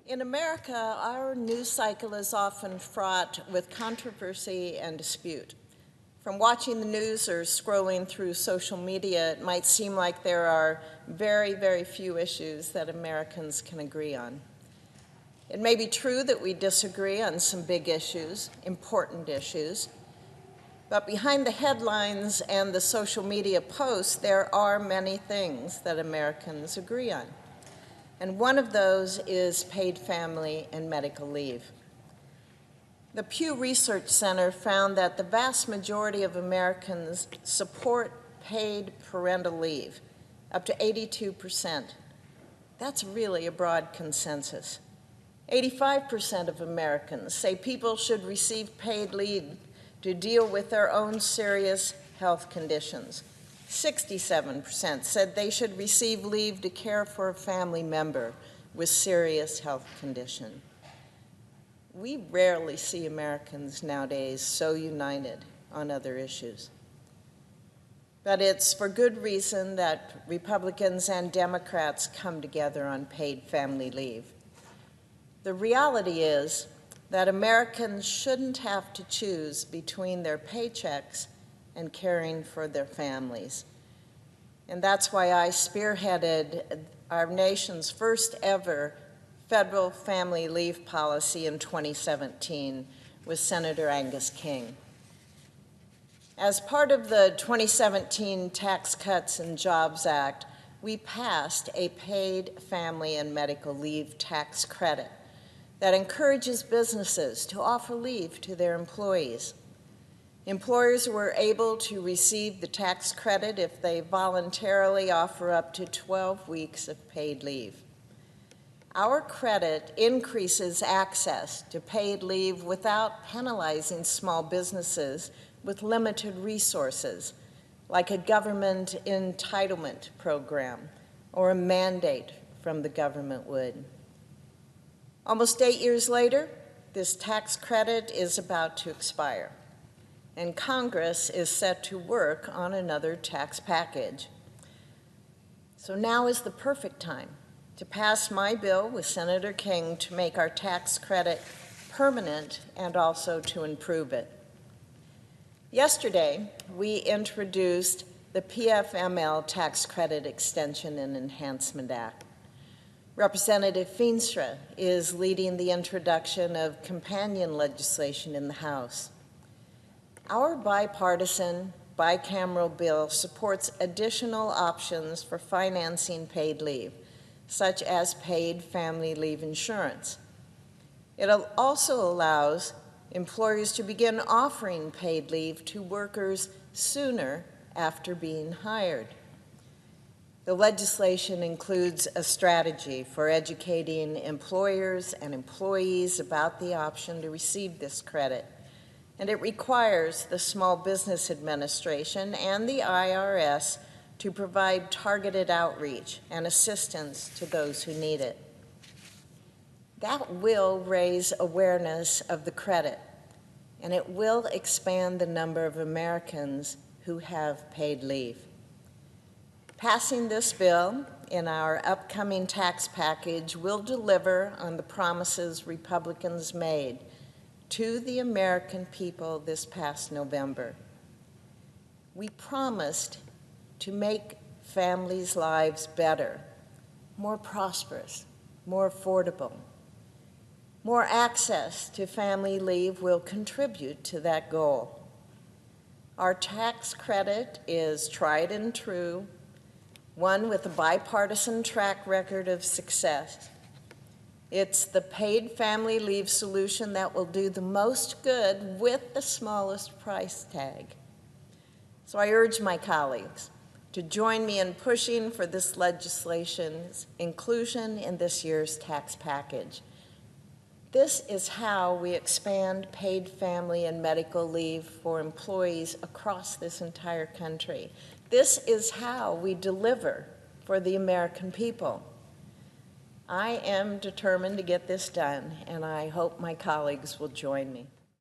In America, our news cycle is often fraught with controversy and dispute. From watching the news or scrolling through social media, it might seem like there are very, very few issues that Americans can agree on. It may be true that we disagree on some big issues, important issues, but behind the headlines and the social media posts, there are many things that Americans agree on. And one of those is paid family and medical leave. The Pew Research Center found that the vast majority of Americans support paid parental leave, up to 82%. That's really a broad consensus. 85% of Americans say people should receive paid leave to deal with their own serious health conditions. 67% said they should receive leave to care for a family member with serious health condition. We rarely see Americans nowadays so united on other issues. But it's for good reason that Republicans and Democrats come together on paid family leave. The reality is that Americans shouldn't have to choose between their paychecks and caring for their families. And that's why I spearheaded our nation's first ever federal family leave policy in 2017 with Senator Angus King. As part of the 2017 Tax Cuts and Jobs Act, we passed a paid family and medical leave tax credit that encourages businesses to offer leave to their employees. Employers were able to receive the tax credit if they voluntarily offer up to 12 weeks of paid leave. Our credit increases access to paid leave without penalizing small businesses with limited resources, like a government entitlement program or a mandate from the government would. Almost 8 years later, this tax credit is about to expire, and Congress is set to work on another tax package. So now is the perfect time to pass my bill with Senator King to make our tax credit permanent and also to improve it. Yesterday, we introduced the PFML Tax Credit Extension and Enhancement Act. Representative Fischer is leading the introduction of companion legislation in the House. Our bipartisan, bicameral bill supports additional options for financing paid leave, such as paid family leave insurance. It also allows employers to begin offering paid leave to workers sooner after being hired. The legislation includes a strategy for educating employers and employees about the option to receive this credit, and it requires the Small Business Administration and the IRS to provide targeted outreach and assistance to those who need it. That will raise awareness of the credit, and it will expand the number of Americans who have paid leave. Passing this bill in our upcoming tax package will deliver on the promises Republicans made to the American people this past November. We promised to make families' lives better, more prosperous, more affordable. More access to family leave will contribute to that goal. Our tax credit is tried and true, one with a bipartisan track record of success. It's the paid family leave solution that will do the most good with the smallest price tag. So I urge my colleagues to join me in pushing for this legislation's inclusion in this year's tax package. This is how we expand paid family and medical leave for employees across this entire country. This is how we deliver for the American people. I am determined to get this done, and I hope my colleagues will join me.